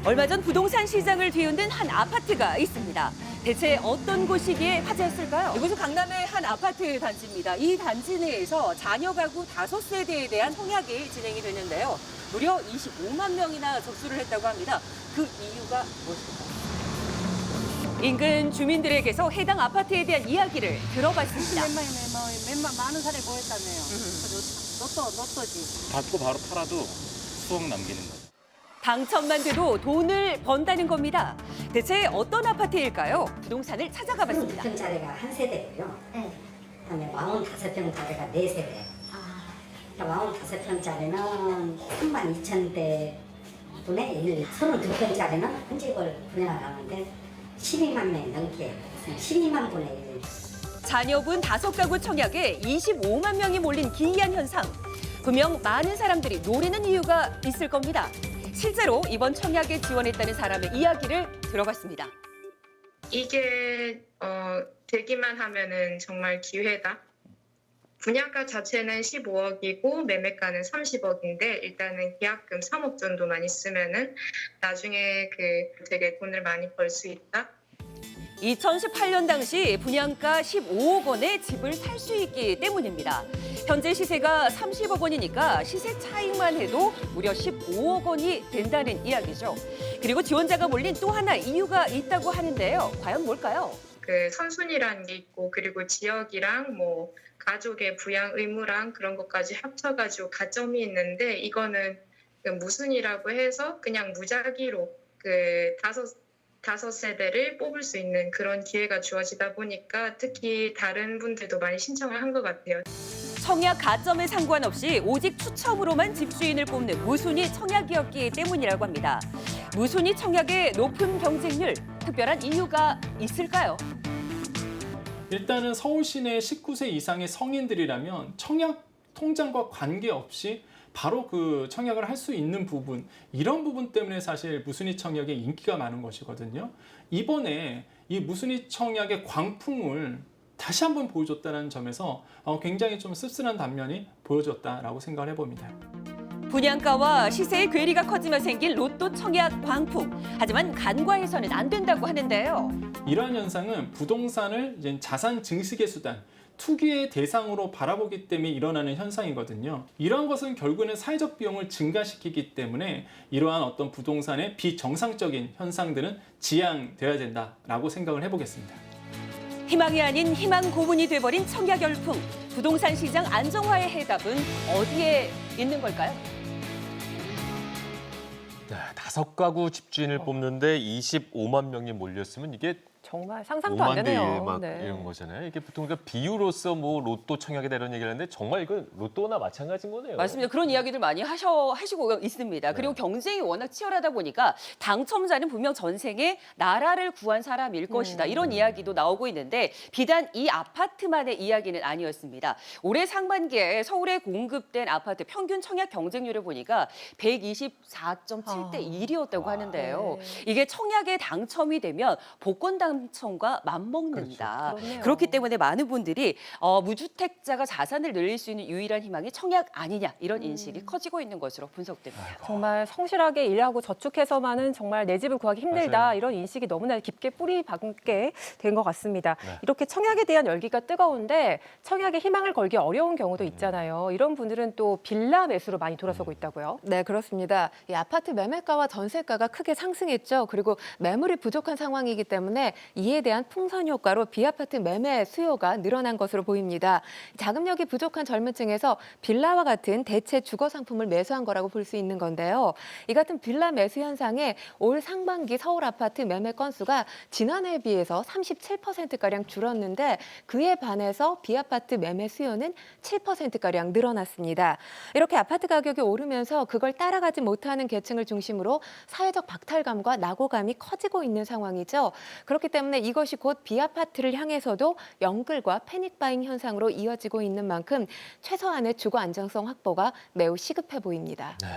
얼마 전 부동산 시장을 뒤흔든 한 아파트가 있습니다. 대체 어떤 곳이기에 화제였을까요? 이곳은 강남의 한 아파트 단지입니다. 이 단지 내에서 자녀 가구 5세대에 대한 청약이 진행이 됐는데요. 무려 25만 명이나 접수를 했다고 합니다. 그 이유가 무엇일까요? 인근 주민들에게서 해당 아파트에 대한 이야기를 들어봤습니다. 몇만 많은 사람이 모였다며요. 로또지. 받고 바로 팔아도 수억 남기는 거죠. 당첨만 돼도 돈을 번다는 겁니다. 대체 어떤 아파트일까요? 부동산을 찾아가 봤습니다. 36평짜리가 한 세대고요. 그다음에 45평짜리가 4세대. 그러니까 45평짜리는 32,000대 분의 1, 32평짜리는 한 집을 분양하는데 12만 명이 넘게 12만 분의 1. 자녀분 5가구 청약에 25만 명이 몰린 기이한 현상. 분명 많은 사람들이 노리는 이유가 있을 겁니다. 실제로 이번 청약에 지원했다는 사람의 이야기를 들어봤습니다. 이게 되기만 하면은 정말 기회다. 분양가 자체는 15억이고 매매가는 30억인데 일단은 계약금 3억 정도만 있으면은 나중에 되게 돈을 많이 벌 수 있다. 2018년 당시 분양가 15억 원에 집을 살 수 있기 때문입니다. 현재 시세가 30억 원이니까 시세 차익만 해도 무려 15억 원이 된다는 이야기죠. 그리고 지원자가 몰린 또 하나 이유가 있다고 하는데요. 과연 뭘까요? 선순위라는 게 있고 그리고 지역이랑 뭐 가족의 부양 의무랑 그런 것까지 합쳐가지고 가점이 있는데 이거는 무순위라고 해서 그냥 무작위로 다섯 세대를 뽑을 수 있는 그런 기회가 주어지다 보니까 특히 다른 분들도 많이 신청을 한 것 같아요. 청약 가점에 상관없이 오직 추첨으로만 집주인을 뽑는 무순위 청약이었기 때문이라고 합니다. 무순위 청약의 높은 경쟁률, 특별한 이유가 있을까요? 일단은 서울 시내 19세 이상의 성인들이라면 청약 통장과 관계없이 바로 그 청약을 할 수 있는 부분, 이런 부분 때문에 사실 무순위 청약의 인기가 많은 것이거든요. 이번에 이 무순위 청약의 광풍을 다시 한번 보여줬다는 점에서 굉장히 좀 씁쓸한 단면이 보여줬다라고 생각을 해봅니다. 분양가와 시세의 괴리가 커지며 생긴 로또 청약 광풍. 하지만 간과해서는 안 된다고 하는데요. 이러한 현상은 부동산을 이제 자산 증식의 수단, 투기의 대상으로 바라보기 때문에 일어나는 현상이거든요. 이러한 것은 결국에는 사회적 비용을 증가시키기 때문에 이러한 어떤 부동산의 비정상적인 현상들은 지양돼야 된다라고 생각을 해보겠습니다. 희망이 아닌 희망 고문이 돼버린 청약 열풍. 부동산 시장 안정화의 해답은 어디에 있는 걸까요? 네, 5가구 집주인을 뽑는데 25만 명이 몰렸으면 이게 정말 상상도 안 5만 대에 되네요. 막 네. 이런 거잖아요. 이게 보통 그러니까 비유로서 뭐 로또 청약이다 이런 얘기를 하는데 정말 이건 로또나 마찬가지인 거네요. 맞습니다. 그런 이야기들 많이 하시고 있습니다. 그리고 경쟁이 워낙 치열하다 보니까 당첨자는 분명 전생에 나라를 구한 사람일 것이다. 이런 이야기도 나오고 있는데 비단 이 아파트만의 이야기는 아니었습니다. 올해 상반기에 서울에 공급된 아파트 평균 청약 경쟁률을 보니까 124.7대 1이었다고 하는데요. 이게 청약에 당첨이 되면 복권 당첨과 맞먹는다. 그렇죠. 그렇기 때문에 많은 분들이 무주택자가 자산을 늘릴 수 있는 유일한 희망이 청약 아니냐 이런 인식이 커지고 있는 것으로 분석됩니다. 정말 성실하게 일하고 저축해서만은 정말 내 집을 구하기 힘들다 맞아요. 이런 인식이 너무나 깊게 뿌리 박게 된 것 같습니다. 네. 이렇게 청약에 대한 열기가 뜨거운데 청약에 희망을 걸기 어려운 경우도 있잖아요. 이런 분들은 또 빌라 매수로 많이 돌아서고 있다고요. 네, 그렇습니다. 이 아파트 매매가와 전세가가 크게 상승했죠. 그리고 매물이 부족한 상황이기 때문에 이에 대한 풍선 효과로 비아파트 매매 수요가 늘어난 것으로 보입니다. 자금력이 부족한 젊은 층에서 빌라와 같은 대체 주거 상품을 매수한 거라고 볼 수 있는 건데요. 이 같은 빌라 매수 현상에 올 상반기 서울 아파트 매매 건수가 지난해에 비해서 37%가량 줄었는데 그에 반해서 비아파트 매매 수요는 7%가량 늘어났습니다. 이렇게 아파트 가격이 오르면서 그걸 따라가지 못하는 계층을 중심으로 사회적 박탈감과 낙오감이 커지고 있는 상황이죠. 그렇기 때문에 이것이 곧 비아파트를 향해서도 영끌과 패닉바잉 현상으로 이어지고 있는 만큼 최소한의 주거 안정성 확보가 매우 시급해 보입니다. 네.